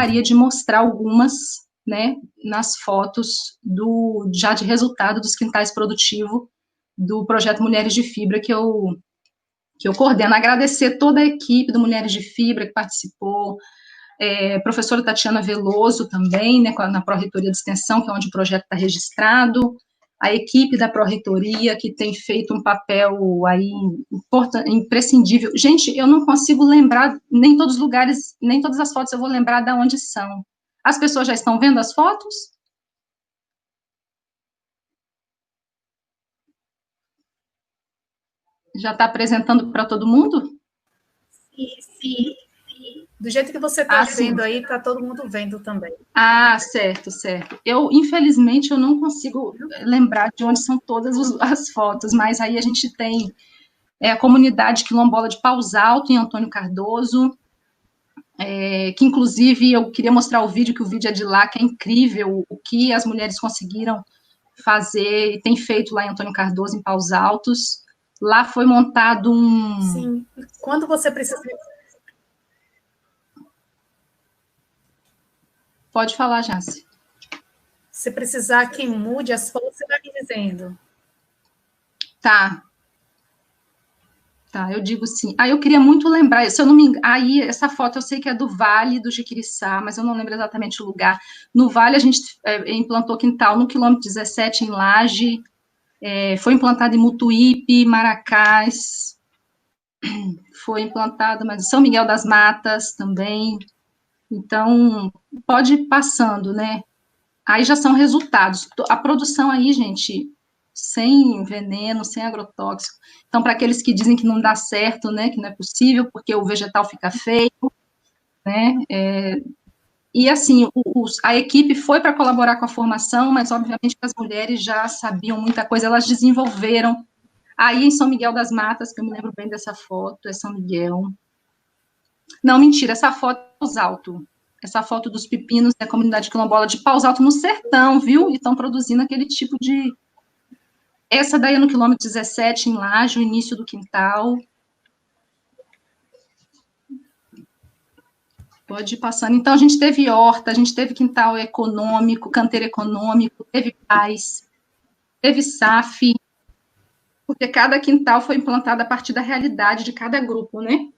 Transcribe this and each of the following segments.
gostaria de mostrar algumas, né, nas fotos já de resultado dos quintais produtivos do projeto Mulheres de Fibra que eu coordeno. Agradecer toda a equipe do Mulheres de Fibra que participou, professora Tatiana Veloso também, né, na Pró-Reitoria de Extensão, que é onde o projeto está registrado, a equipe da Pró-Reitoria, que tem feito um papel aí imprescindível. Gente, eu não consigo lembrar, nem todos os lugares, nem todas as fotos eu vou lembrar de onde são. As pessoas já estão vendo as fotos? Já está apresentando para todo mundo? Sim. Do jeito que você está vendo aí, está todo mundo vendo também. Ah, certo. Infelizmente, eu não consigo lembrar de onde são todas as fotos, mas aí a gente tem a comunidade quilombola de Paus Alto, em Antônio Cardoso, que inclusive eu queria mostrar o vídeo, que o vídeo é de lá, que é incrível o que as mulheres conseguiram fazer e tem feito lá em Antônio Cardoso, em Paus Altos. Lá foi montado um... Sim, quando você precisa... Pode falar, Jace. Se precisar que mude as fotos, você vai me dizendo. Tá, eu digo sim. Eu queria muito lembrar, se eu não me engano, aí essa foto eu sei que é do Vale do Jiquiriçá, mas eu não lembro exatamente o lugar. No Vale a gente implantou quintal no quilômetro 17 em Laje, foi implantado em Mutuípe, Maracás, foi implantado mas em São Miguel das Matas também. Então, pode ir passando, né? Aí já são resultados. A produção aí, gente, sem veneno, sem agrotóxico. Então, para aqueles que dizem que não dá certo, né, que não é possível, porque o vegetal fica feio, né, e assim, a equipe foi para colaborar com a formação, mas obviamente que as mulheres já sabiam muita coisa, elas desenvolveram. Aí em São Miguel das Matas, que eu me lembro bem dessa foto, é São Miguel. Não, mentira, essa foto é Paus Alto. Essa foto dos pepinos da comunidade quilombola de Paus Alto no sertão, viu? E estão produzindo aquele tipo de... Essa daí é no quilômetro 17, em Laje, o início do quintal. Pode ir passando. Então, a gente teve horta, a gente teve quintal econômico, canteiro econômico, teve paz, teve SAF, porque cada quintal foi implantado a partir da realidade de cada grupo, né?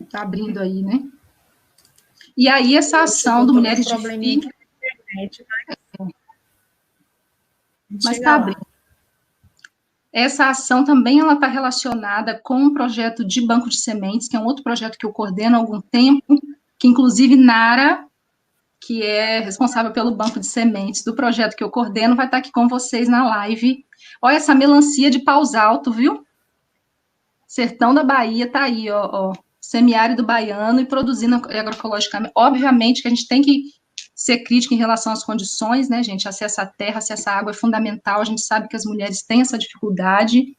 Tá abrindo aí, né? E aí, essa ação do Mulheres de Fibra... Mas está abrindo. Essa ação também ela está relacionada com um projeto de banco de sementes, que é um outro projeto que eu coordeno há algum tempo, que inclusive Nara, que é responsável pelo banco de sementes do projeto que eu coordeno, vai estar aqui com vocês na live. Olha essa melancia de Paus Alto, viu? Sertão da Bahia tá aí, ó, semiárido baiano e produzindo agroecologicamente. Obviamente que a gente tem que ser crítico em relação às condições, né, gente? Acesso à terra, acesso à água é fundamental. A gente sabe que as mulheres têm essa dificuldade.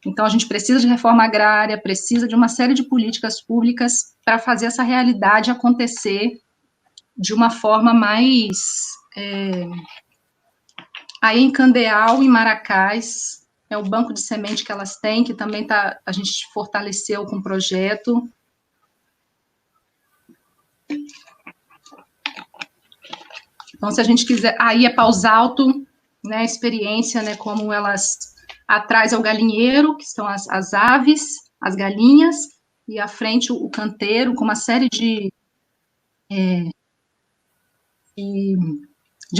Então, a gente precisa de reforma agrária, precisa de uma série de políticas públicas para fazer essa realidade acontecer de uma forma mais... Aí, em Candeal, em Maracás, é o banco de semente que elas têm, que também a gente fortaleceu com o projeto. Então, se a gente quiser... Aí é Paus Alto, né, experiência, né, como elas... Atrás é o galinheiro, que são as aves, as galinhas, e à frente o canteiro, com uma série de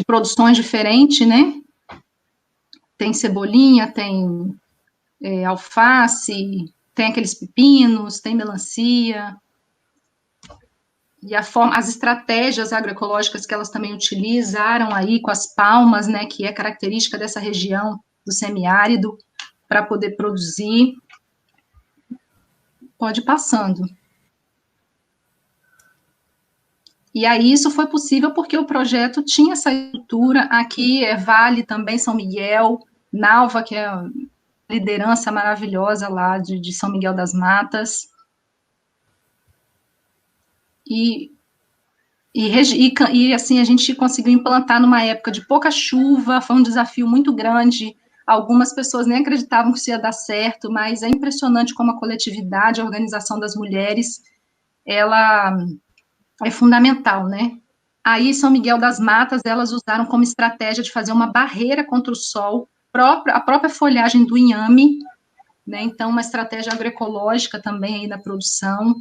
produções diferentes, né? Tem cebolinha, tem alface, tem aqueles pepinos, tem melancia. E as estratégias agroecológicas que elas também utilizaram aí com as palmas, né, que é característica dessa região do semiárido, para poder produzir. Pode ir passando. E aí isso foi possível porque o projeto tinha essa estrutura. Aqui é Vale também, São Miguel, Nalva, que é a liderança maravilhosa lá de São Miguel das Matas. E assim, a gente conseguiu implantar numa época de pouca chuva, foi um desafio muito grande Algumas pessoas nem acreditavam que isso ia dar certo, mas é impressionante como a coletividade, a organização das mulheres, ela é fundamental, né? Aí, São Miguel das Matas, elas usaram como estratégia de fazer uma barreira contra o sol, a própria folhagem do inhame, né? Então, uma estratégia agroecológica também aí na produção,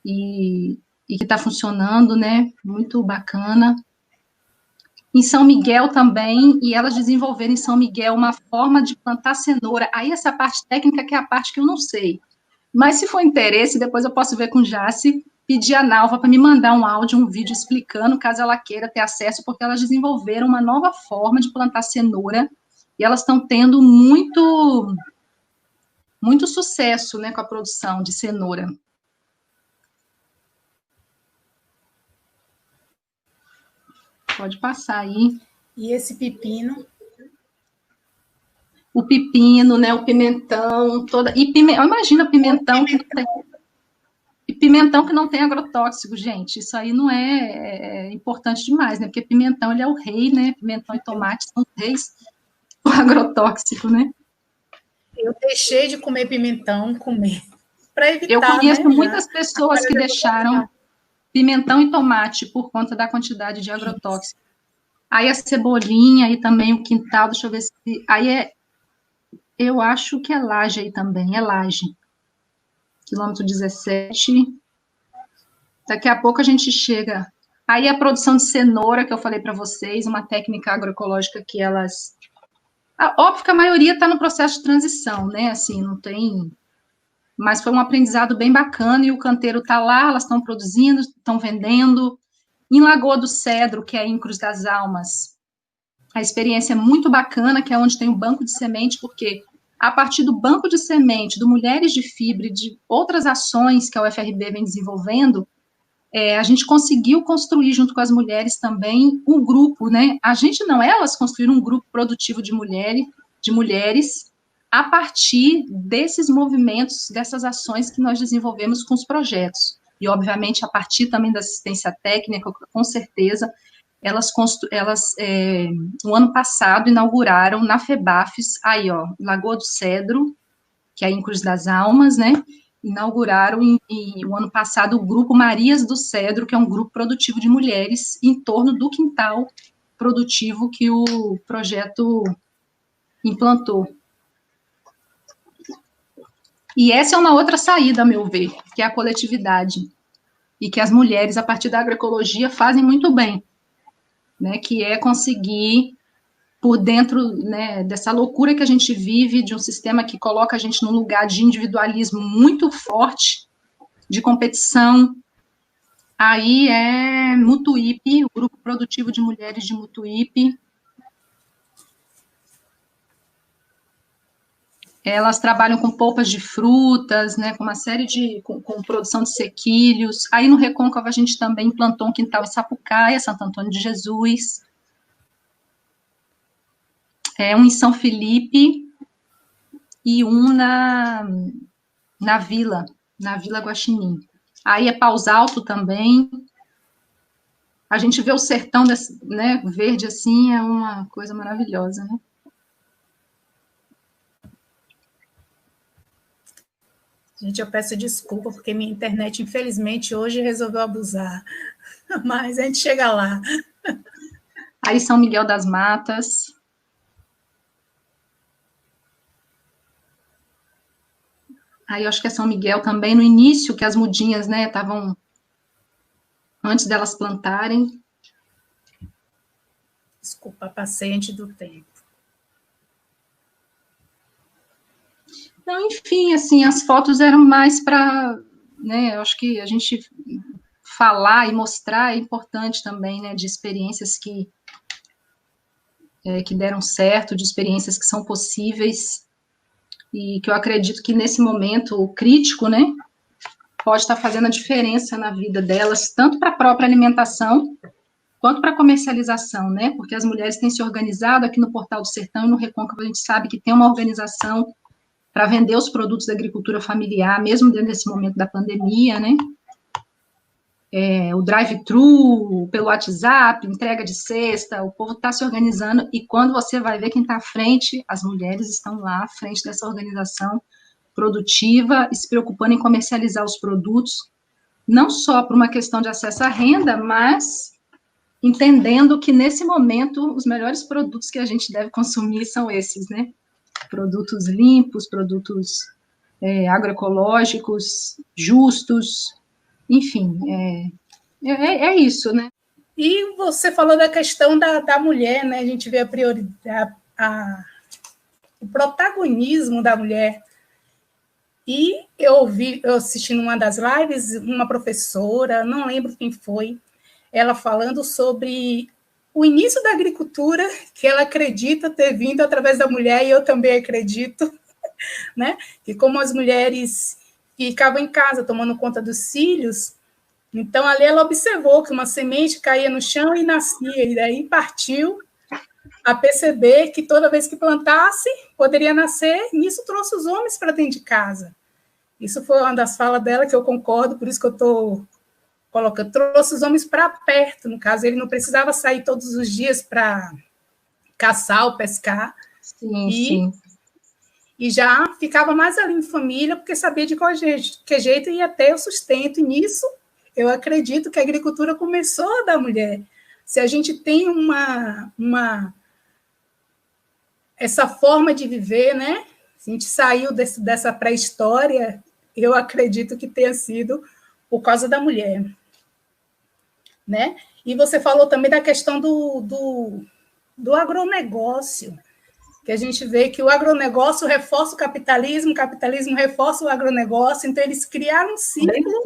e que está funcionando, né? Muito bacana. Em São Miguel também, e elas desenvolveram em São Miguel uma forma de plantar cenoura. Aí essa parte técnica que é a parte que eu não sei. Mas se for interesse, depois eu posso ver com Jace, pedir a Nalva para me mandar um áudio, um vídeo explicando, caso ela queira ter acesso, porque elas desenvolveram uma nova forma de plantar cenoura, e elas estão tendo muito sucesso, né, com a produção de cenoura. Pode passar aí. E esse pepino? O pepino, né, o pimentão, imagina pimentão que não tem... E pimentão que não tem agrotóxico, gente, isso aí não é importante demais, né? Porque pimentão, ele é o rei, né? Pimentão e tomate são os reis do agrotóxico, né? Eu deixei de comer pimentão, para evitar, eu conheço, né, muitas pessoas que deixaram pimentão e tomate por conta da quantidade de agrotóxico. Aí a cebolinha, aí também o quintal, deixa eu ver se... Aí eu acho que é Laje aí também, é Laje. Quilômetro 17. Daqui a pouco a gente chega. Aí a produção de cenoura, que eu falei para vocês, uma técnica agroecológica que elas... Óbvio que a maioria está no processo de transição, né? Assim, não tem... Mas foi um aprendizado bem bacana, e o canteiro está lá, elas estão produzindo, estão vendendo. Em Lagoa do Cedro, que é em Cruz das Almas, a experiência é muito bacana, que é onde tem o banco de semente, porque a partir do banco de semente, do Mulheres de Fibra e de outras ações que a UFRB vem desenvolvendo, a gente conseguiu construir junto com as mulheres também um grupo, né? A gente não, elas construíram um grupo produtivo de mulheres a partir desses movimentos, dessas ações que nós desenvolvemos com os projetos. E, obviamente, a partir também da assistência técnica, com certeza, elas no ano passado, inauguraram na FEBAFES, aí, ó, Lagoa do Cedro, que é em Cruz das Almas, né? Inauguraram o ano passado o grupo Marias do Cedro, que é um grupo produtivo de mulheres em torno do quintal produtivo que o projeto implantou. E essa é uma outra saída, a meu ver, que é a coletividade, e que as mulheres, a partir da agroecologia, fazem muito bem, né, que é conseguir, por dentro, né, dessa loucura que a gente vive, de um sistema que coloca a gente num lugar de individualismo muito forte, de competição. Aí é Mutuípe, o Grupo Produtivo de Mulheres de Mutuípe. Elas trabalham com polpas de frutas, né, com uma série de... com produção de sequilhos. Aí no Recôncavo a gente também implantou um quintal em Sapucaia, Santo Antônio de Jesus. Um em São Felipe e um na Vila Guaxinim. Aí é Paus Alto também. A gente vê o sertão, né, verde assim, é uma coisa maravilhosa, né? Gente, eu peço desculpa, porque minha internet, infelizmente, hoje resolveu abusar. Mas a gente chega lá. Aí São Miguel das Matas. Aí eu acho que é São Miguel também, no início, que as mudinhas, né, estavam antes delas plantarem. Desculpa, passei antes do tempo. Não, enfim, assim, as fotos eram mais para, né, eu acho que a gente falar e mostrar é importante também, né, de experiências que deram certo, de experiências que são possíveis, e que eu acredito que nesse momento crítico, né, pode estar fazendo a diferença na vida delas, tanto para a própria alimentação, quanto para a comercialização, né, porque as mulheres têm se organizado aqui no Portal do Sertão e no Recôncavo, a gente sabe que tem uma organização para vender os produtos da agricultura familiar, mesmo dentro desse momento da pandemia, né? o drive-thru, pelo WhatsApp, entrega de cesta, o povo está se organizando, e quando você vai ver quem está à frente, as mulheres estão lá à frente dessa organização produtiva e se preocupando em comercializar os produtos, não só por uma questão de acesso à renda, mas entendendo que, nesse momento, os melhores produtos que a gente deve consumir são esses, né? Produtos limpos, produtos agroecológicos, justos, enfim, é isso, né? E você falou da questão da mulher, né? A gente vê a prioridade, o protagonismo da mulher. E eu assisti numa das lives, uma professora, não lembro quem foi, ela falando sobre o início da agricultura, que ela acredita ter vindo através da mulher, e eu também acredito, né? Que como as mulheres ficavam em casa tomando conta dos filhos, então ali ela observou que uma semente caía no chão e nascia, e daí partiu a perceber que toda vez que plantasse, poderia nascer, e isso trouxe os homens para dentro de casa. Isso foi uma das falas dela que eu concordo, por isso que eu estou colocando, trouxe os homens para perto, no caso, ele não precisava sair todos os dias para caçar ou pescar, sim. E já ficava mais ali em família, porque sabia de que jeito ia ter o sustento, e nisso eu acredito que a agricultura começou da mulher. Se a gente tem essa forma de viver, né? Se a gente saiu dessa pré-história, eu acredito que tenha sido por causa da mulher, né? E você falou também da questão do agronegócio, que a gente vê que o agronegócio reforça o capitalismo reforça o agronegócio, então eles criaram um círculo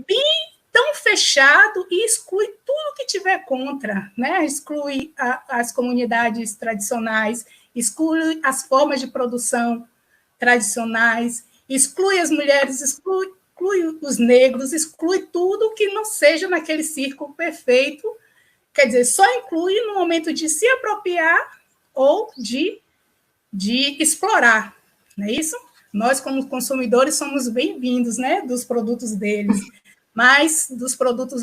bem tão fechado e exclui tudo que tiver contra, né? Exclui as comunidades tradicionais, exclui as formas de produção tradicionais, exclui as mulheres, exclui os negros, exclui tudo que não seja naquele círculo perfeito, quer dizer, só inclui no momento de se apropriar ou de explorar, não é isso? Nós, como consumidores, somos bem-vindos, né, dos produtos deles, mas dos produtos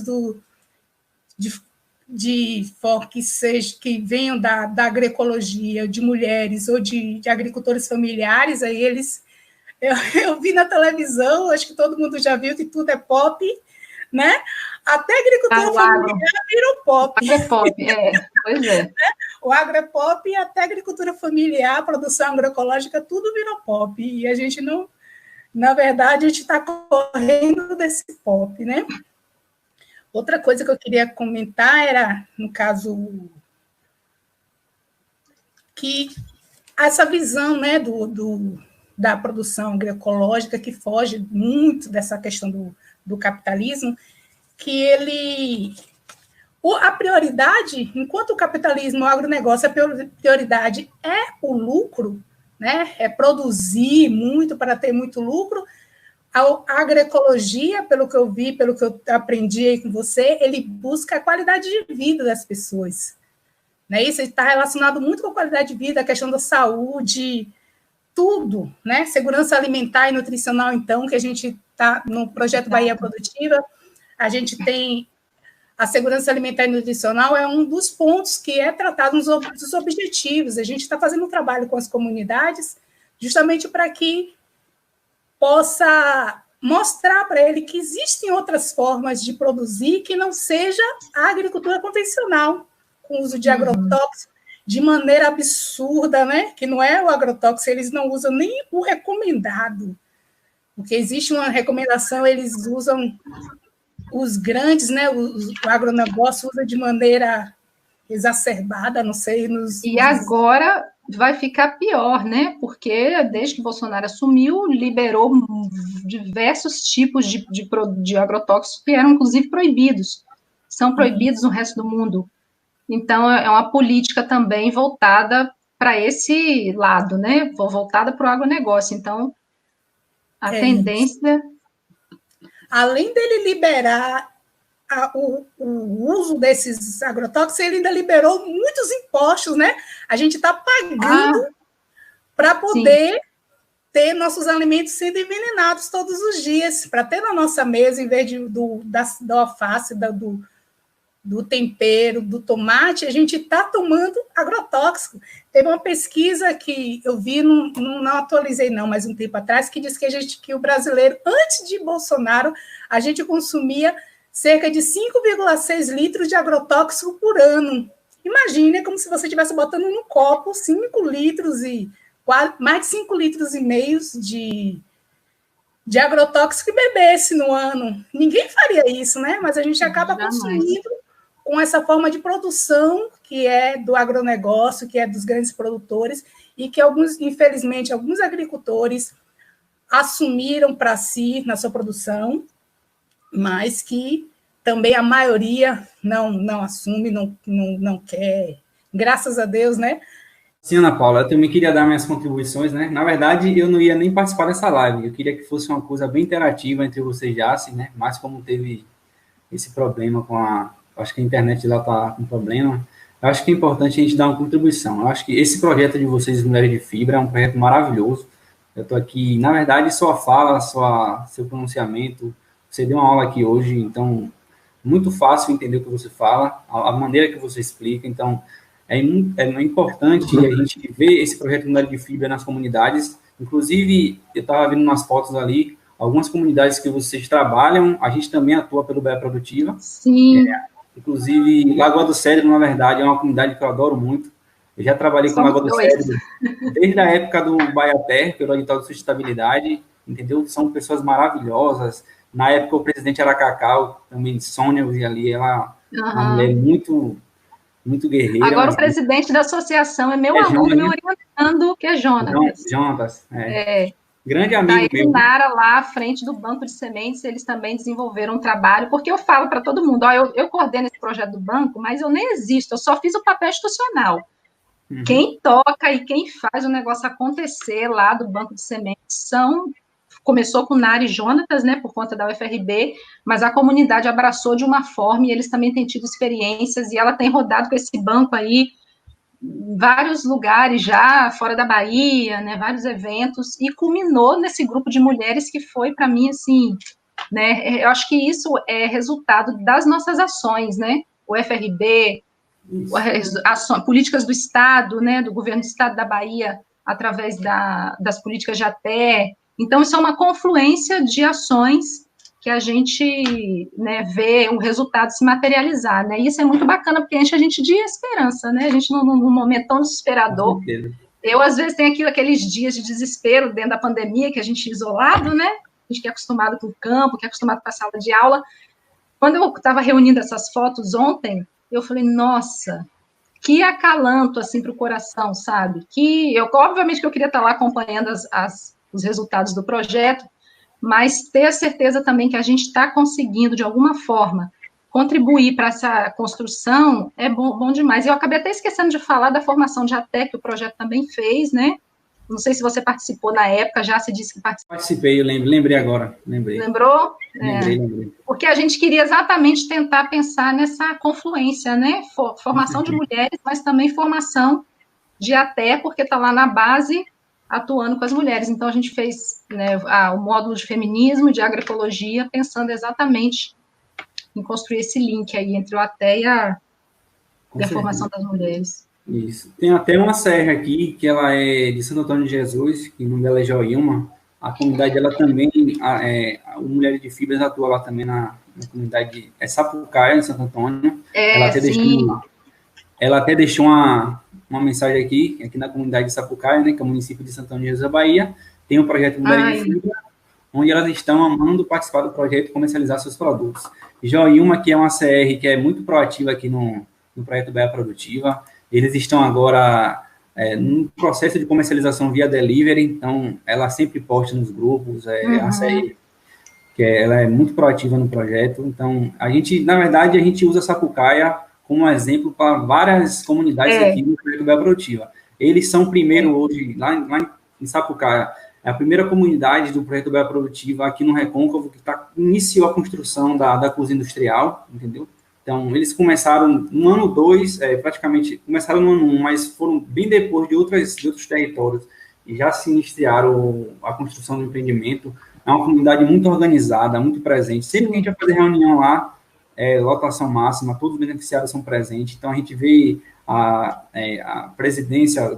que venham da agroecologia, de mulheres ou de agricultores familiares, aí eles... Eu vi na televisão, acho que todo mundo já viu que tudo é pop, né? Até a agricultura familiar virou pop. O agro é pop, pois é. O agro é pop e até a agricultura familiar, a produção agroecológica, tudo virou pop. E a gente não... Na verdade, a gente está correndo desse pop, né? Outra coisa que eu queria comentar era, no caso, que essa visão, né, da produção agroecológica, que foge muito dessa questão do capitalismo, que a prioridade, enquanto o capitalismo, o agronegócio, a prioridade é o lucro, né, é produzir muito para ter muito lucro, a agroecologia, pelo que eu vi, pelo que eu aprendi aí com você, ele busca a qualidade de vida das pessoas. Né? Isso está relacionado muito com a qualidade de vida, a questão da saúde, tudo, né? Segurança alimentar e nutricional, então, que a gente está no projeto Bahia Produtiva, a gente tem a segurança alimentar e nutricional é um dos pontos que é tratado nos objetivos. A gente está fazendo um trabalho com as comunidades justamente para que possa mostrar para ele que existem outras formas de produzir que não seja a agricultura convencional, com uso de agrotóxicos, de maneira absurda, né? Que não é o agrotóxico, eles não usam nem o recomendado, porque existe uma recomendação, eles usam os grandes, né? O agronegócio usa de maneira exacerbada, não sei. E agora vai ficar pior, né? Porque desde que Bolsonaro assumiu, liberou diversos tipos de agrotóxicos que eram, inclusive, proibidos. São proibidos no resto do mundo. Então, é uma política também voltada para esse lado, né? Voltada para o agronegócio. Então, a tendência... Isso. Além dele liberar o uso desses agrotóxicos, ele ainda liberou muitos impostos, né? A gente está pagando para poder ter nossos alimentos sendo envenenados todos os dias, para ter na nossa mesa, em vez da alface, do tempero, do tomate, a gente está tomando agrotóxico. Teve uma pesquisa que eu vi, não atualizei não, mas um tempo atrás, que diz que o brasileiro, antes de Bolsonaro, a gente consumia cerca de 5,6 litros de agrotóxico por ano. Imagine, é como se você estivesse botando num copo 5 litros e mais de 5 litros e meio de agrotóxico e bebesse no ano. Ninguém faria isso, né? Mas a gente acaba consumindo com essa forma de produção que é do agronegócio, que é dos grandes produtores, e que infelizmente, alguns agricultores assumiram para si na sua produção, mas que também a maioria não assume, não quer. Graças a Deus, né? Sim, Ana Paula, eu também queria dar minhas contribuições, né? Na verdade, eu não ia nem participar dessa live, eu queria que fosse uma coisa bem interativa entre vocês já, assim, né? Mas como teve esse problema acho que a internet lá está com problema, eu acho que é importante a gente dar uma contribuição. Eu acho que esse projeto de vocês, Mulheres de Fibra, é um projeto maravilhoso. Eu estou aqui, na verdade, sua fala, seu pronunciamento, você deu uma aula aqui hoje, então, muito fácil entender o que você fala, a maneira que você explica, então, é importante a gente ver esse projeto de Mulheres de Fibra nas comunidades. Inclusive, eu estava vendo umas fotos ali, algumas comunidades que vocês trabalham, a gente também atua pelo BE Produtiva. Sim. Inclusive, Lagoa do Cedro, na verdade, é uma comunidade que eu adoro muito. Eu já trabalhei com Lagoa do Cedro desde a época do Baiaté, pelo edital de sustentabilidade, entendeu? São pessoas maravilhosas. Na época, o presidente era Cacau, também Sônia, eu vi ali, ela é uma mulher muito guerreira. Agora o presidente da associação é meu aluno, me orientando, que é Jonatas. Jonatas, grande amigo meu. Nara lá à frente do Banco de Sementes, eles também desenvolveram um trabalho, porque eu falo para todo mundo, eu coordeno esse projeto do banco, mas eu nem existo, eu só fiz o papel institucional. Uhum. Quem toca e quem faz o negócio acontecer lá do Banco de Sementes começou com Nara e Jonatas, né, por conta da UFRB, mas a comunidade abraçou de uma forma e eles também têm tido experiências e ela tem rodado com esse banco aí em vários lugares já, fora da Bahia, né, vários eventos, e culminou nesse grupo de mulheres que foi, para mim, assim, né, eu acho que isso é resultado das nossas ações, né, o UFRB, políticas do Estado, né, do governo do Estado da Bahia, através das políticas de ATE. Então, isso é uma confluência de ações que a gente, né, vê o resultado se materializar, né, e isso é muito bacana, porque enche a gente de esperança, né, a gente num momento tão desesperador, eu às vezes tenho aqueles dias de desespero dentro da pandemia, que a gente é isolado, né, a gente que é acostumado com o campo, que é acostumado com a sala de aula. Quando eu estava reunindo essas fotos ontem, eu falei, nossa, que acalanto, assim, para o coração, sabe, obviamente que eu queria estar lá acompanhando os resultados do projeto, mas ter a certeza também que a gente está conseguindo, de alguma forma, contribuir para essa construção é bom demais. E eu acabei até esquecendo de falar da formação de ATE, que o projeto também fez, né? Não sei se você participou na época, já se disse que participou. Participei, eu lembrei agora. Lembrou? Lembrei. Porque a gente queria exatamente tentar pensar nessa confluência, né? Formação de mulheres, mas também formação de ATE, porque está lá na base atuando com as mulheres. Então, a gente fez, né, o módulo de feminismo e de agroecologia, pensando exatamente em construir esse link aí entre o ATE e a formação das mulheres. Isso. Tem até uma serra aqui, que ela é de Santo Antônio de Jesus, que o nome dela é Joilma. A comunidade dela também, a Mulheres de Fibras atua lá também na comunidade de Sapucaia, em Santo Antônio. Ela até deixou uma mensagem aqui na comunidade de Sapucaia, né, que é o município de Santo Antônio de Jesus, da Bahia. Tem um projeto Mulheres de Fibra, onde elas estão amando participar do projeto e comercializar seus produtos. Joilma, que é uma CR que é muito proativa aqui no projeto BE Produtiva. Eles estão agora no processo de comercialização via delivery, então ela sempre posta nos grupos, a CR, que ela é muito proativa no projeto. Então, na verdade, a gente usa a Sapucaia como exemplo para várias comunidades aqui no projeto BE Produtiva. Eles são primeiro hoje, lá em Sapucaia, é a primeira comunidade do projeto BE Produtiva aqui no Recôncavo que iniciou a construção da cozinha industrial, entendeu? Então, eles começaram no ano 2, praticamente, começaram no ano 1, mas foram bem depois de outros territórios já se iniciaram a construção do empreendimento. É uma comunidade muito organizada, muito presente. Sempre que a gente vai fazer reunião lá, lotação máxima, todos os beneficiários são presentes. Então, a gente vê a presidência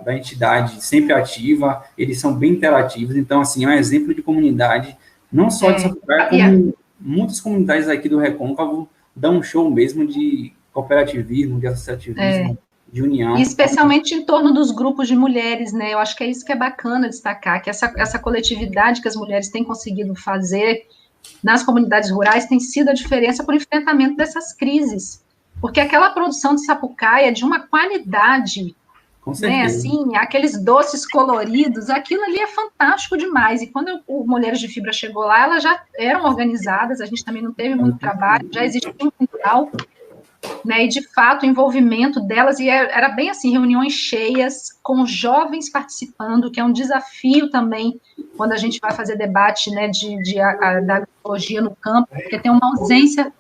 da entidade sempre ativa, eles são bem interativos. Então, assim, é um exemplo de comunidade, não só de Sapucaia, como muitas comunidades aqui do Recôncavo dão um show mesmo de cooperativismo, de associativismo, de união. E especialmente em torno dos grupos de mulheres, né? Eu acho que é isso que é bacana destacar, que essa coletividade que as mulheres têm conseguido fazer nas comunidades rurais tem sido a diferença para o enfrentamento dessas crises. Porque aquela produção de Sapucaia é de uma qualidade, né? Assim, aqueles doces coloridos, aquilo ali é fantástico demais. E quando o Mulheres de Fibra chegou lá, elas já eram organizadas, a gente também não teve muito trabalho, já existia um quintal, né, e de fato o envolvimento delas, e era bem assim, reuniões cheias, com jovens participando, que é um desafio também, quando a gente vai fazer debate, né, da agroecologia no campo, porque tem uma ausência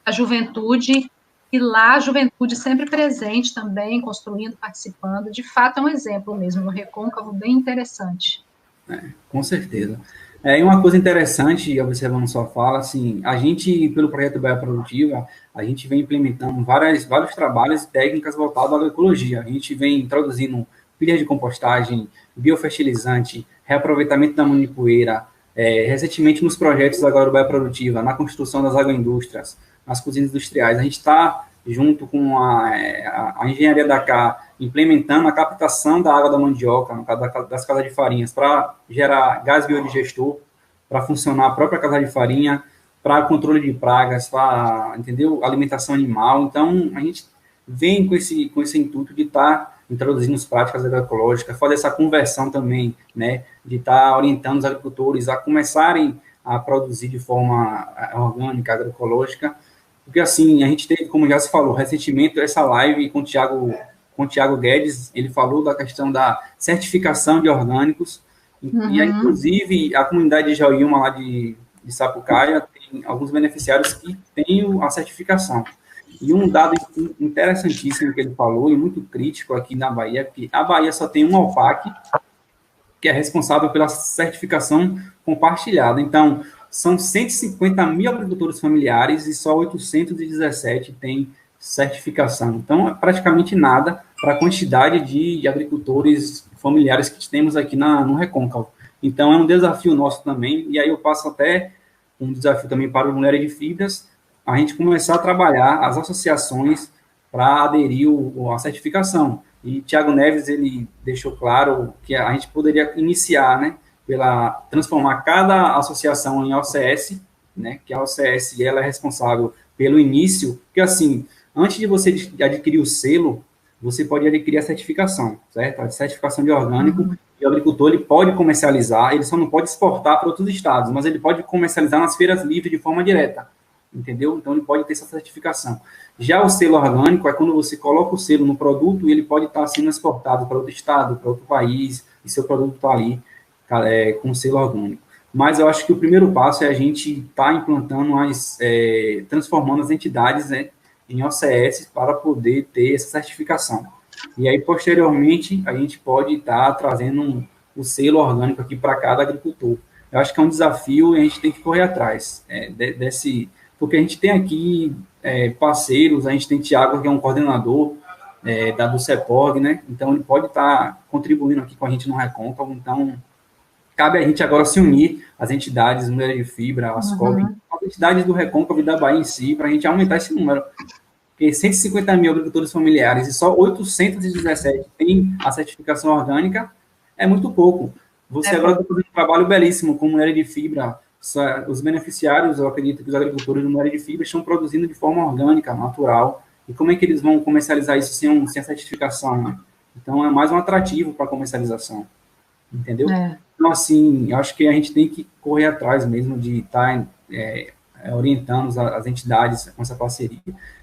da juventude, e lá a juventude sempre presente também, construindo, participando, de fato é um exemplo mesmo, no Recôncavo, bem interessante. Com certeza. E uma coisa interessante, observando sua fala, assim, a gente, pelo projeto Bahia Produtiva, a gente vem implementando vários trabalhos e técnicas voltadas à agroecologia. A gente vem introduzindo pilha de compostagem, biofertilizante, reaproveitamento da manipoeira, recentemente nos projetos da Bahia Produtiva, na construção das agroindústrias, nas cozinhas industriais. A gente está, junto com a engenharia da CA, implementando a captação da água da mandioca, no caso das casas de farinhas, para gerar gás biodigestor, para funcionar a própria casa de farinha, para controle de pragas, para, entendeu? Alimentação animal. Então, a gente vem com esse intuito de estar introduzindo as práticas agroecológicas, fazer essa conversão também, né? De estar orientando os agricultores a começarem a produzir de forma orgânica, agroecológica, porque, assim, a gente teve, como já se falou, recentemente, essa live com o Tiago Guedes, ele falou da questão da certificação de orgânicos, e, inclusive, a comunidade de Jauíma, lá de Sapucaia, tem alguns beneficiários que têm a certificação. E um dado interessantíssimo que ele falou, e muito crítico aqui na Bahia, é que a Bahia só tem uma OPAC, que é responsável pela certificação compartilhada. Então, são 150 mil agricultores familiares e só 817 têm certificação. Então, é praticamente nada para a quantidade de agricultores familiares que temos aqui no Recôncavo. Então, é um desafio nosso também, e aí eu passo até um desafio também para o Mulheres de Fibras, a gente começar a trabalhar as associações para aderir à certificação. E Tiago Neves, ele deixou claro que a gente poderia iniciar, né, transformar cada associação em OCS, né, que a OCS ela é responsável pelo início, porque assim, antes de você adquirir o selo, você pode adquirir a certificação, certo? A certificação de orgânico, e o agricultor ele pode comercializar, ele só não pode exportar para outros estados, mas ele pode comercializar nas feiras livres de forma direta, entendeu? Então ele pode ter essa certificação. Já o selo orgânico é quando você coloca o selo no produto e ele pode estar sendo exportado para outro estado, para outro país, e seu produto está ali com selo orgânico. Mas eu acho que o primeiro passo é a gente estar implantando, transformando as entidades, né, em OCS para poder ter essa certificação. E aí, posteriormente, a gente pode estar trazendo o selo orgânico aqui para cada agricultor. Eu acho que é um desafio e a gente tem que correr atrás porque a gente tem aqui parceiros, a gente tem Tiago, que é um coordenador do CEPOG, né? Então, ele pode estar contribuindo aqui com a gente no Recôncavo. Então, cabe a gente agora se unir, as entidades, Mulheres de Fibra, as COB, as entidades do Recôncavo e da Bahia em si, para a gente aumentar esse número. Porque 150 mil agricultores familiares e só 817 têm a certificação orgânica, é muito pouco. Você agora está fazendo um trabalho belíssimo com Mulheres de Fibra. Os beneficiários, eu acredito que os agricultores de Mulheres de Fibra estão produzindo de forma orgânica, natural. E como é que eles vão comercializar isso sem a certificação, né? Então, é mais um atrativo para a comercialização. Entendeu? Então, assim, eu acho que a gente tem que correr atrás mesmo de estar orientando as entidades com essa parceria.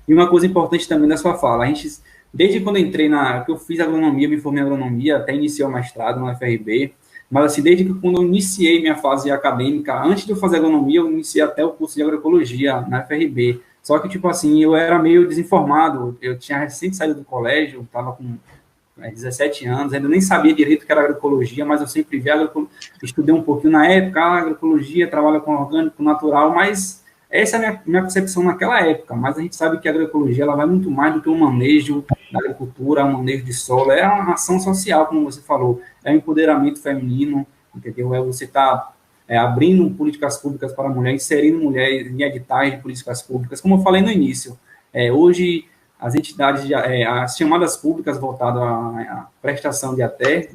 E uma coisa importante também da sua fala, a gente, desde quando eu entrei que eu fiz agronomia, me formei em agronomia, até iniciei o mestrado no FRB, mas assim, desde que quando eu iniciei minha fase acadêmica, antes de eu fazer agronomia, eu iniciei até o curso de agroecologia na FRB. Só que, tipo assim, eu era meio desinformado, eu tinha recém saído do colégio, estava com 17 anos, ainda nem sabia direito o que era agroecologia, mas eu sempre vi estudei um pouquinho na época, a agroecologia trabalha com orgânico, natural, mas essa é a minha concepção naquela época, mas a gente sabe que a agroecologia ela vai muito mais do que o manejo da agricultura, o manejo de solo, é uma ação social, como você falou, é o empoderamento feminino, entendeu? É você estar abrindo políticas públicas para a mulher, inserindo mulheres em editais de políticas públicas, como eu falei no início. Hoje, as entidades, as chamadas públicas voltadas à prestação de ATE,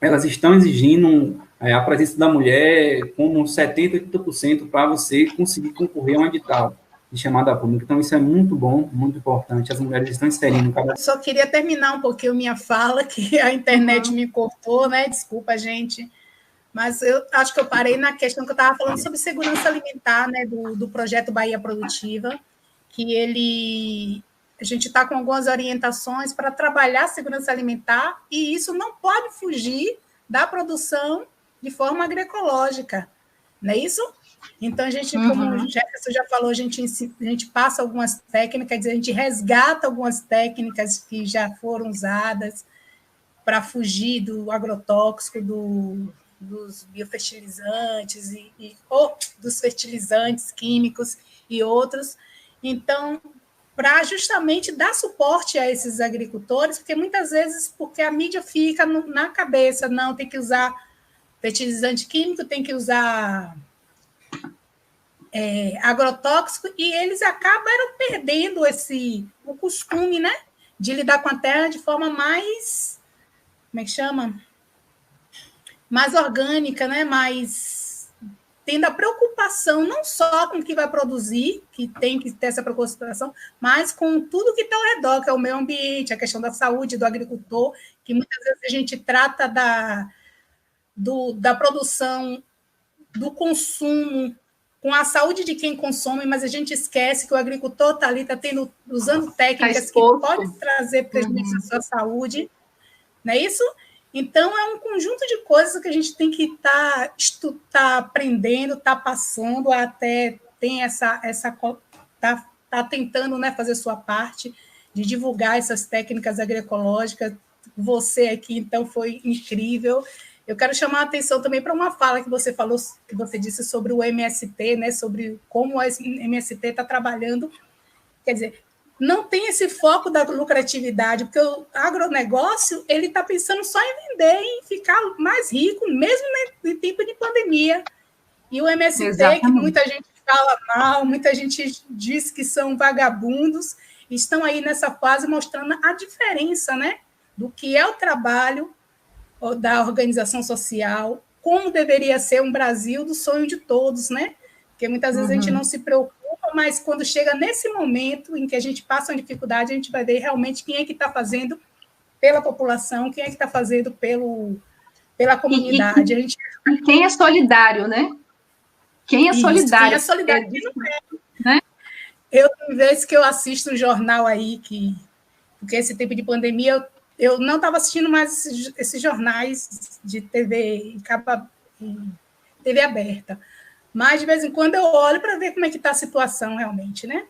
elas estão exigindo a presença da mulher como 70%, 80% para você conseguir concorrer a um edital de chamada pública. Então, isso é muito bom, muito importante. As mulheres estão inserindo cada... Só queria terminar um pouquinho minha fala, que a internet me cortou, né? Desculpa, gente. Mas eu acho que eu parei na questão que eu estava falando sobre segurança alimentar, né? Do projeto Bahia Produtiva, que a gente está com algumas orientações para trabalhar a segurança alimentar, e isso não pode fugir da produção de forma agroecológica, não é isso? Então, a gente, como o Jefferson já falou, a gente passa algumas técnicas, quer dizer, a gente resgata algumas técnicas que já foram usadas para fugir do agrotóxico, dos biofertilizantes, ou dos fertilizantes químicos e outros. Então, para justamente dar suporte a esses agricultores, porque muitas vezes, porque a mídia fica na cabeça, não, tem que usar fertilizante químico, tem que usar agrotóxico, e eles acabaram perdendo o costume, né, de lidar com a terra de forma mais, como é que chama? Mais orgânica, né, mais tendo a preocupação não só com o que vai produzir, que tem que ter essa preocupação, mas com tudo que está ao redor, que é o meio ambiente, a questão da saúde do agricultor, que muitas vezes a gente trata da produção, do consumo, com a saúde de quem consome, mas a gente esquece que o agricultor está ali, usando técnicas que podem trazer prejuízo à sua saúde, não é isso? Então, é um conjunto de coisas que a gente tem que tá aprendendo, tá passando, até tem tá tentando, né, fazer sua parte de divulgar essas técnicas agroecológicas. Você aqui, então, foi incrível. Eu quero chamar a atenção também para uma fala que você falou, que você disse sobre o MST, né, sobre como o MST está trabalhando. Quer dizer, não tem esse foco da lucratividade, porque o agronegócio ele está pensando só em vender, em ficar mais rico, mesmo em tempo de pandemia. E o MST, exatamente, que muita gente fala mal, muita gente diz que são vagabundos, estão aí nessa fase mostrando a diferença, né, do que é o trabalho da organização social, como deveria ser um Brasil do sonho de todos, né? Porque muitas vezes a gente não se preocupa, mas quando chega nesse momento em que a gente passa uma dificuldade, a gente vai ver realmente quem é que está fazendo pela população, quem é que está fazendo pela comunidade. E quem é solidário, né? Quem é solidário. Quem é solidário não é. Né? Eu, tem vezes que eu assisto um jornal aí, porque esse tempo de pandemia eu não estava assistindo mais esses jornais de TV, TV aberta. Mas, de vez em quando, eu olho para ver como é que está a situação realmente, né?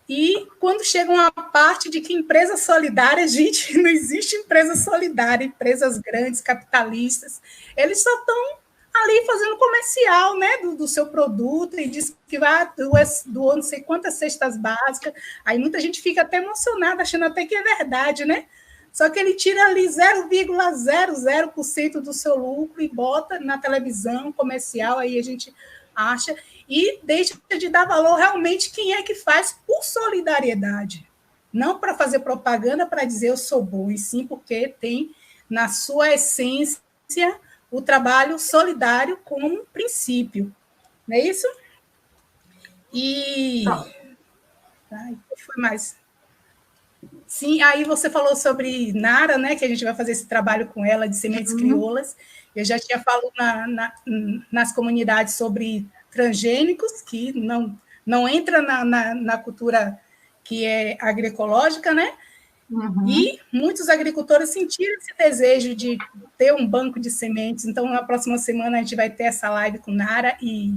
E quando chega uma parte de que empresa solidária, gente, não existe empresa solidária, empresas grandes, capitalistas, eles só estão ali fazendo comercial, né, do seu produto, e diz que vai doar não sei quantas cestas básicas. Aí muita gente fica até emocionada, achando até que é verdade, né? Só que ele tira ali 0,00% do seu lucro e bota na televisão comercial, aí a gente acha, e deixa de dar valor realmente quem é que faz por solidariedade. Não para fazer propaganda para dizer eu sou bom, e sim porque tem na sua essência o trabalho solidário como princípio. Não é isso? E... Ai, o que foi mais? Sim, aí você falou sobre Nara, né, que a gente vai fazer esse trabalho com ela de sementes crioulas. Eu já tinha falado nas comunidades sobre transgênicos, que não entra na cultura que é agroecológica, né? E muitos agricultores sentiram esse desejo de ter um banco de sementes. Então, na próxima semana, a gente vai ter essa live com Nara e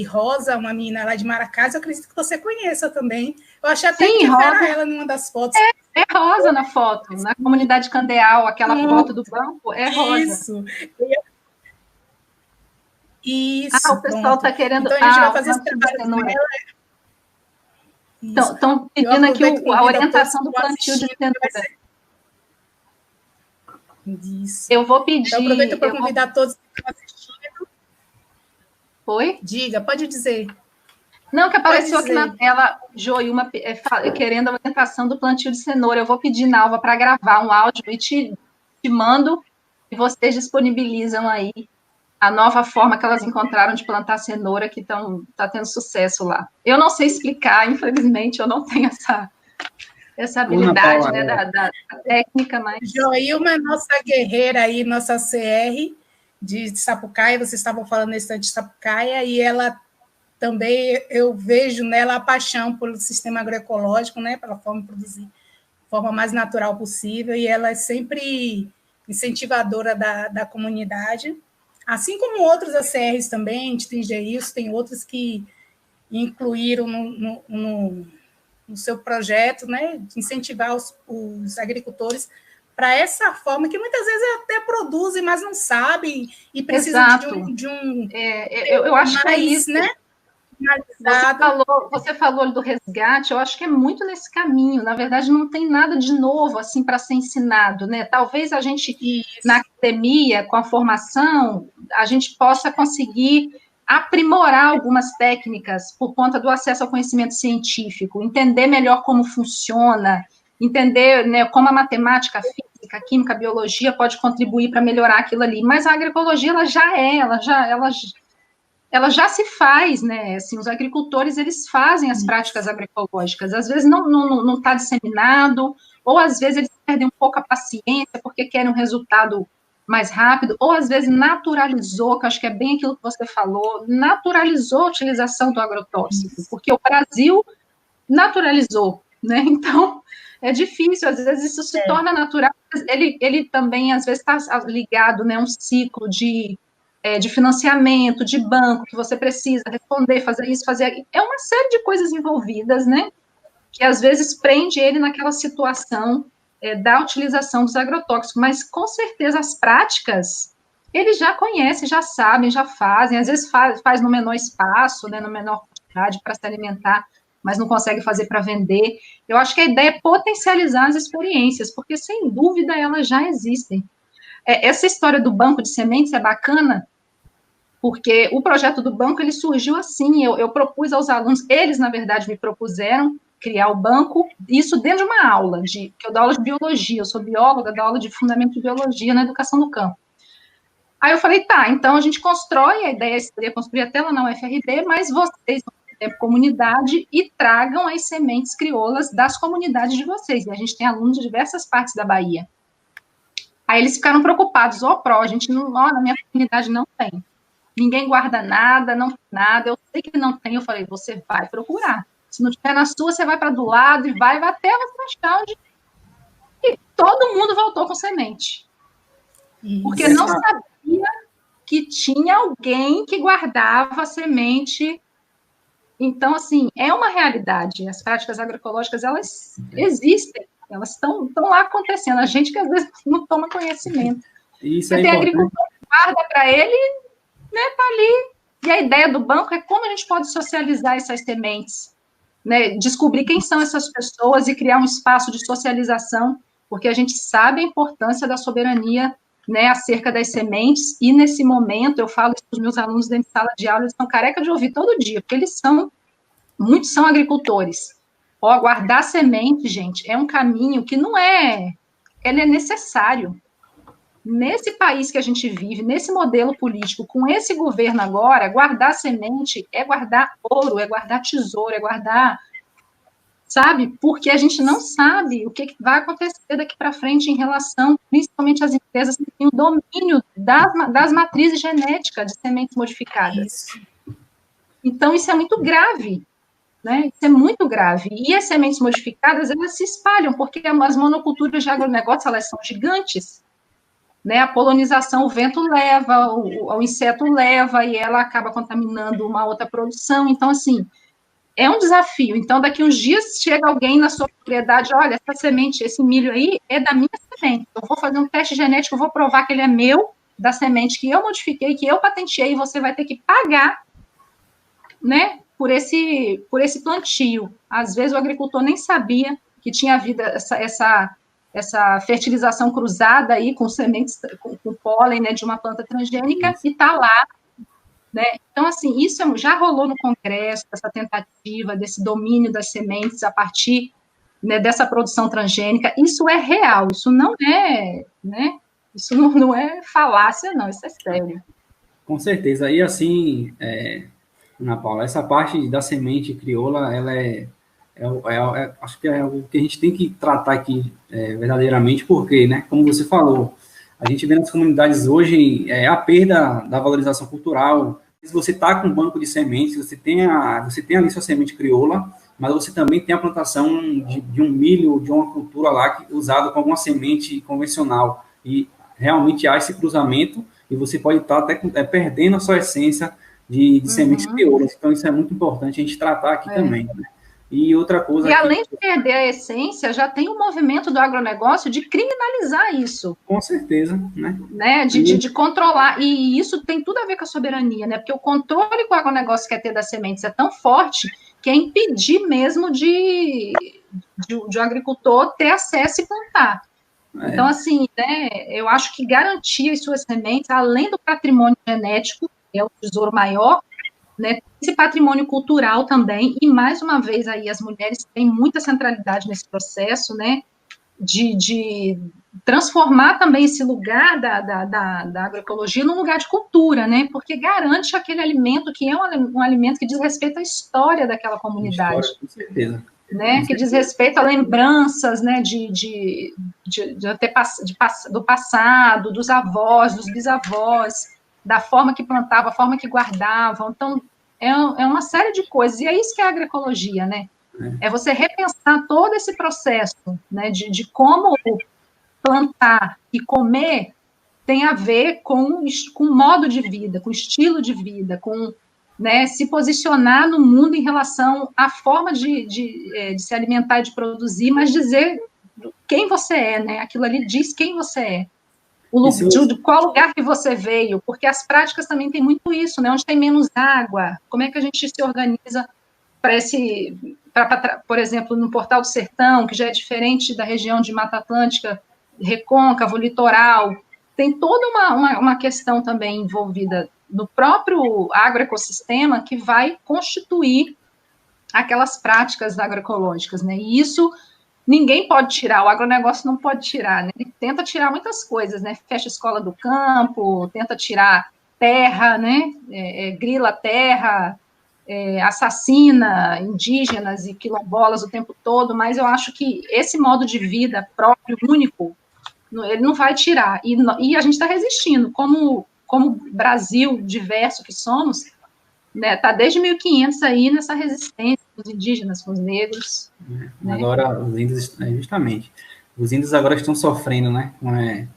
Rosa, uma menina lá de Maracás. Eu acredito que você conheça também. Eu achei até que era ela numa das fotos. É rosa na foto, na comunidade Candeal, aquela foto do banco é rosa. Isso, o pessoal está querendo... Então, a gente vai fazer esse trabalho com ela. Estão pedindo aqui a orientação do plantio de cenoura. Isso. Eu vou pedir... Então, aproveito para convidar todos que estão assistindo. Oi? Diga, pode dizer. Não, que apareceu aqui na tela, Joilma, querendo a orientação do plantio de cenoura. Eu vou pedir, Nalva, para gravar um áudio e te mando, e vocês disponibilizam aí a nova forma que elas encontraram de plantar cenoura, que está tendo sucesso lá. Eu não sei explicar, infelizmente, eu não tenho essa habilidade, né, da técnica, mas... Joilma é nossa guerreira aí, nossa CR de Sapucaia, vocês estavam falando nesse instante de Sapucaia, e ela também, eu vejo nela a paixão pelo sistema agroecológico, né, pela forma de produzir de forma mais natural possível, e ela é sempre incentivadora da comunidade, assim como outros ACRs também, a gente tem GIS, tem outros que incluíram no seu projeto, né, de incentivar os agricultores para essa forma, que muitas vezes até produzem, mas não sabem, e precisam de um eu acho mais, que é isso, né? Você falou do resgate, eu acho que é muito nesse caminho. Na verdade, não tem nada de novo assim para ser ensinado, né? Talvez a gente, na academia, com a formação, a gente possa conseguir aprimorar algumas técnicas por conta do acesso ao conhecimento científico, entender melhor como funciona, entender, né, como a matemática, a física, a química, a biologia pode contribuir para melhorar aquilo ali. Mas a agroecologia, ela já se faz, né? Assim, os agricultores, eles fazem as práticas agroecológicas. Às vezes não está disseminado, ou às vezes eles perdem um pouco a paciência porque querem um resultado mais rápido, ou às vezes naturalizou, que eu acho que é bem aquilo que você falou, naturalizou a utilização do agrotóxico, porque o Brasil naturalizou, né? Então, é difícil, às vezes isso se torna natural. Ele também, às vezes, está ligado, né, um ciclo de financiamento, de banco, que você precisa responder, fazer isso, fazer aquilo. É uma série de coisas envolvidas, né? Que às vezes prende ele naquela situação da utilização dos agrotóxicos, mas com certeza as práticas eles já conhecem, já sabem, já fazem, às vezes faz no menor espaço, né, no menor quantidade para se alimentar, mas não consegue fazer para vender. Eu acho que a ideia é potencializar as experiências, porque sem dúvida elas já existem. Essa história do banco de sementes é bacana, porque o projeto do banco, ele surgiu assim, eu propus aos alunos, eles, na verdade, me propuseram criar o banco, isso dentro de uma aula, que eu dou aula de biologia, eu sou bióloga, dou aula de fundamento de biologia na educação do campo. Aí eu falei, tá, então a gente constrói, a ideia seria construir a tela na UFRB, mas vocês vão ter comunidade e tragam as sementes crioulas das comunidades de vocês, e a gente tem alunos de diversas partes da Bahia. Aí eles ficaram preocupados, a gente não, na minha comunidade não tem. Ninguém guarda nada, não tem nada, eu sei que não tem, eu falei, você vai procurar. Se não tiver na sua, você vai para do lado e vai até você achar onde... E todo mundo voltou com semente. Porque não sabia que tinha alguém que guardava semente. Então, assim, é uma realidade. As práticas agroecológicas, elas existem, elas estão lá acontecendo. A gente que às vezes não toma conhecimento. Isso é tem agricultor que guarda para ele, né, tá ali. E a ideia do banco é como a gente pode socializar essas sementes, né, descobrir quem são essas pessoas e criar um espaço de socialização, porque a gente sabe a importância da soberania, né, acerca das sementes, e nesse momento, eu falo isso para os meus alunos dentro de sala de aula, eles estão careca de ouvir todo dia, porque muitos são agricultores. Guardar semente, gente, é um caminho que ele é necessário. Nesse país que a gente vive, nesse modelo político, com esse governo agora, guardar semente é guardar ouro, é guardar tesouro, é guardar, sabe? Porque a gente não sabe o que vai acontecer daqui para frente em relação, principalmente às empresas que têm o domínio das matrizes genéticas de sementes modificadas. Isso. Então, isso é muito grave, né? Isso é muito grave. E as sementes modificadas, elas se espalham, porque as monoculturas de agronegócio, elas são gigantes. Né, a polinização, o vento leva, o inseto leva, e ela acaba contaminando uma outra produção. Então, assim, é um desafio. Então, daqui uns dias chega alguém na sua propriedade, olha, essa semente, esse milho aí é da minha semente. Eu vou fazer um teste genético, eu vou provar que ele é meu, da semente que eu modifiquei, que eu patenteei, e você vai ter que pagar, né, por esse plantio. Às vezes o agricultor nem sabia que tinha havido essa fertilização cruzada aí com sementes, com pólen, né, de uma planta transgênica, e está lá, né? Então, assim, isso já rolou no Congresso, essa tentativa desse domínio das sementes a partir, né, dessa produção transgênica. Isso é real, isso não é, né? Isso não é falácia, não, isso é sério. Com certeza. E assim, Ana Paula, essa parte da semente crioula, ela acho que é o que a gente tem que tratar aqui verdadeiramente, porque, né, como você falou, a gente vê nas comunidades hoje a perda da valorização cultural. Se você está com um banco de sementes, você tem ali sua semente crioula, mas você também tem a plantação de um milho, de uma cultura lá usada com alguma semente convencional. E realmente há esse cruzamento e você pode estar até perdendo a sua essência de sementes crioulas. Então, isso é muito importante a gente tratar aqui também, né? E outra coisa... E além de perder a essência, já tem um movimento do agronegócio de criminalizar isso. Com certeza, né? De controlar. E isso tem tudo a ver com a soberania, né? Porque o controle que o agronegócio quer ter das sementes é tão forte que é impedir mesmo de o agricultor ter acesso e plantar. Então, assim, né, eu acho que garantir as suas sementes, além do patrimônio genético, que é o tesouro maior, né, esse patrimônio cultural também, e mais uma vez aí as mulheres têm muita centralidade nesse processo, né, de transformar também esse lugar da agroecologia num lugar de cultura, né, porque garante aquele alimento que é um alimento que diz respeito à história daquela comunidade. História, com certeza. Né, que diz respeito a lembranças, né, do passado, dos avós, dos bisavós, da forma que plantavam, a forma que guardavam. Então, é uma série de coisas. E é isso que é a agroecologia, né? É você repensar todo esse processo, né, de como plantar e comer tem a ver com modo de vida, com estilo de vida, com, né, se posicionar no mundo em relação à forma de se alimentar e de produzir, mas dizer quem você é, né? Aquilo ali diz quem você é. De qual lugar que você veio, porque as práticas também têm muito isso, né? Onde tem menos água, como é que a gente se organiza por exemplo, no Portal do Sertão, que já é diferente da região de Mata Atlântica, Recôncavo, Litoral, tem toda uma questão também envolvida no próprio agroecossistema que vai constituir aquelas práticas agroecológicas, né? E isso ninguém pode tirar, o agronegócio não pode tirar, né? Ele tenta tirar muitas coisas, né? Fecha a escola do campo, tenta tirar terra, né? Grila terra, assassina indígenas e quilombolas o tempo todo, mas eu acho que esse modo de vida próprio, único, ele não vai tirar. E a gente está resistindo, como Brasil diverso que somos, né, tá desde 1500 aí nessa resistência com os indígenas, com os negros. Né? Agora, os índios, justamente, os índios agora estão sofrendo, né,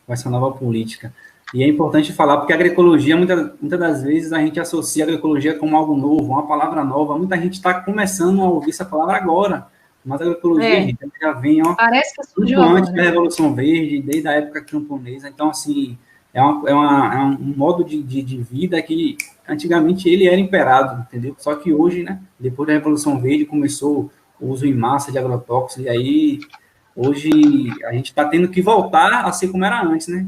com essa nova política. E é importante falar, porque a agroecologia, muitas das vezes, a gente associa a agroecologia como algo novo, uma palavra nova. Muita gente está começando a ouvir essa palavra agora. Mas a agroecologia, gente, já vem muito antes da Revolução Verde, desde a época camponesa. Então, assim, é um modo de vida que antigamente ele era imperado, entendeu? Só que hoje, né, depois da Revolução Verde, começou o uso em massa de agrotóxicos, e aí, hoje, a gente está tendo que voltar a ser como era antes, né?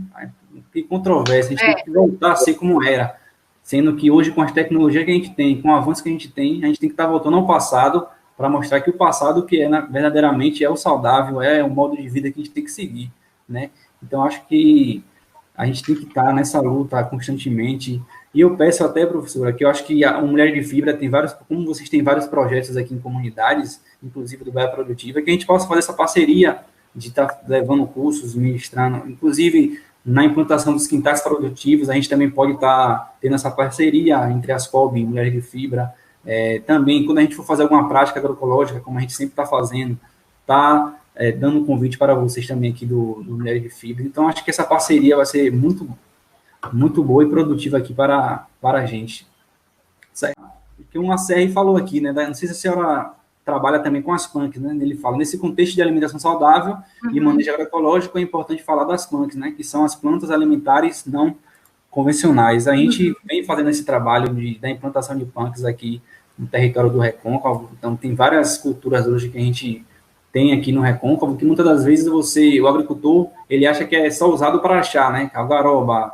Que controvérsia, a gente tem que voltar a ser como era, sendo que hoje, com as tecnologias que a gente tem, com o avanço que a gente tem que estar voltando ao passado, para mostrar que o passado que verdadeiramente é o saudável, é o modo de vida que a gente tem que seguir, né? Então, acho que a gente tem que estar nessa luta constantemente. E eu peço até, professora, que eu acho que a Mulher de Fibra tem vários, como vocês têm vários projetos aqui em comunidades, inclusive do Bahia Produtiva, que a gente possa fazer essa parceria de estar levando cursos, ministrando, inclusive na implantação dos quintais produtivos, a gente também pode estar tendo essa parceria entre as COB e Mulheres de Fibra. Também, quando a gente for fazer alguma prática agroecológica, como a gente sempre está fazendo, está dando um convite para vocês também aqui do Mulheres de Fibra. Então, acho que essa parceria vai ser muito, muito boa e produtiva aqui para a gente. Certo? que o ACR falou aqui, né? Não sei se a senhora trabalha também com as punks, né? Ele fala, nesse contexto de alimentação saudável e manejo agroecológico, é importante falar das punks, né? Que são as plantas alimentares não convencionais. A gente vem fazendo esse trabalho da implantação de punks aqui no território do Recôncavo, então tem várias culturas hoje que a gente tem aqui no Recôncavo, que muitas das vezes o agricultor, ele acha que é só usado para chá, né? Algaroba,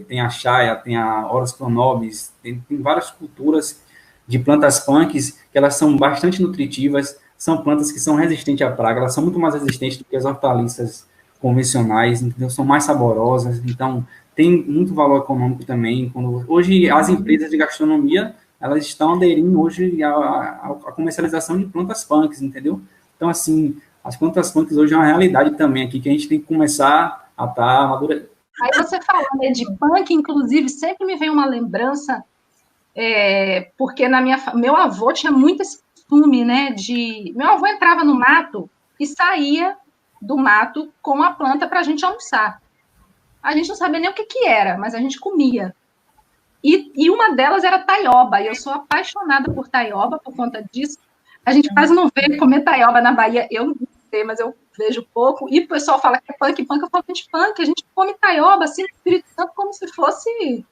tem a chaia, tem a Horus pronobis, tem várias culturas de plantas punks, que elas são bastante nutritivas, são plantas que são resistentes à praga, elas são muito mais resistentes do que as hortaliças convencionais, entendeu? São mais saborosas, então tem muito valor econômico também. Hoje, as empresas de gastronomia, elas estão aderindo hoje à comercialização de plantas punks, entendeu? Então, assim, as plantas punks hoje é uma realidade também aqui, que a gente tem que começar a estar amadurecendo. Aí você falou, né, de punk, inclusive, sempre me vem uma lembrança, porque meu avô tinha muito esse costume, né, meu avô entrava no mato e saía do mato com a planta para a gente almoçar. A gente não sabia nem o que era, mas a gente comia. E uma delas era taioba, e eu sou apaixonada por taioba por conta disso. A gente quase não vê comer taioba na Bahia, eu não sei, mas eu vejo pouco, e o pessoal fala que é punk, eu falo, gente, punk, a gente come taioba, assim, no Espírito Santo, como se fosse...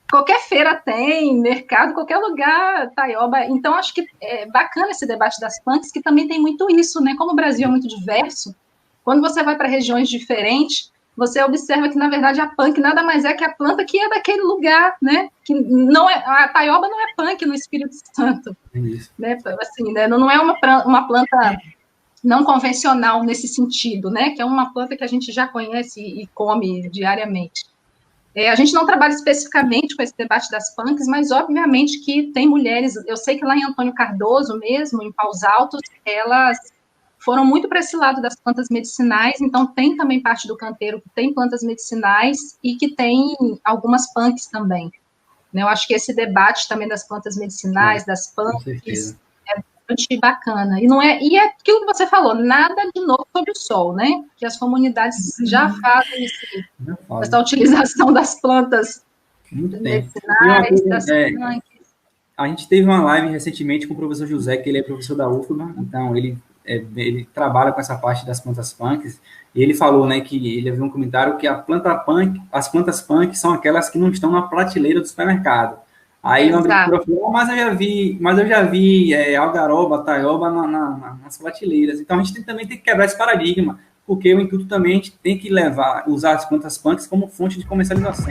Qualquer feira tem, mercado, qualquer lugar, taioba. Então, acho que é bacana esse debate das punks, que também tem muito isso, né? Como o Brasil é muito diverso, quando você vai para regiões diferentes, você observa que, na verdade, a punk nada mais é que a planta que é daquele lugar, né? Que não é, a taioba não é punk no Espírito Santo. Né? Assim, né? Não é uma planta não convencional nesse sentido, né? Que é uma planta que a gente já conhece e come diariamente. A gente não trabalha especificamente com esse debate das punks, mas, obviamente, que tem mulheres... Eu sei que lá em Antônio Cardoso mesmo, em Paus Altos, elas foram muito para esse lado das plantas medicinais, então tem também parte do canteiro que tem plantas medicinais e que tem algumas punks também. Eu acho que esse debate também das plantas medicinais, das punks, é bastante bacana. E é aquilo que você falou, nada de novo sobre o sol, né? Que as comunidades já fazem essa utilização das plantas medicinais, das punks. A gente teve uma live recentemente com o professor José, que ele é professor da UFBA, então ele trabalha com essa parte das plantas punks, e ele falou, né, que ele viu um comentário que as plantas punk são aquelas que não estão na prateleira do supermercado. Aí o agricultor falou, mas eu já vi algaroba, taioba nas prateleiras. Então a gente também tem que quebrar esse paradigma, porque o intuito também a gente tem que usar as plantas punks como fonte de comercialização.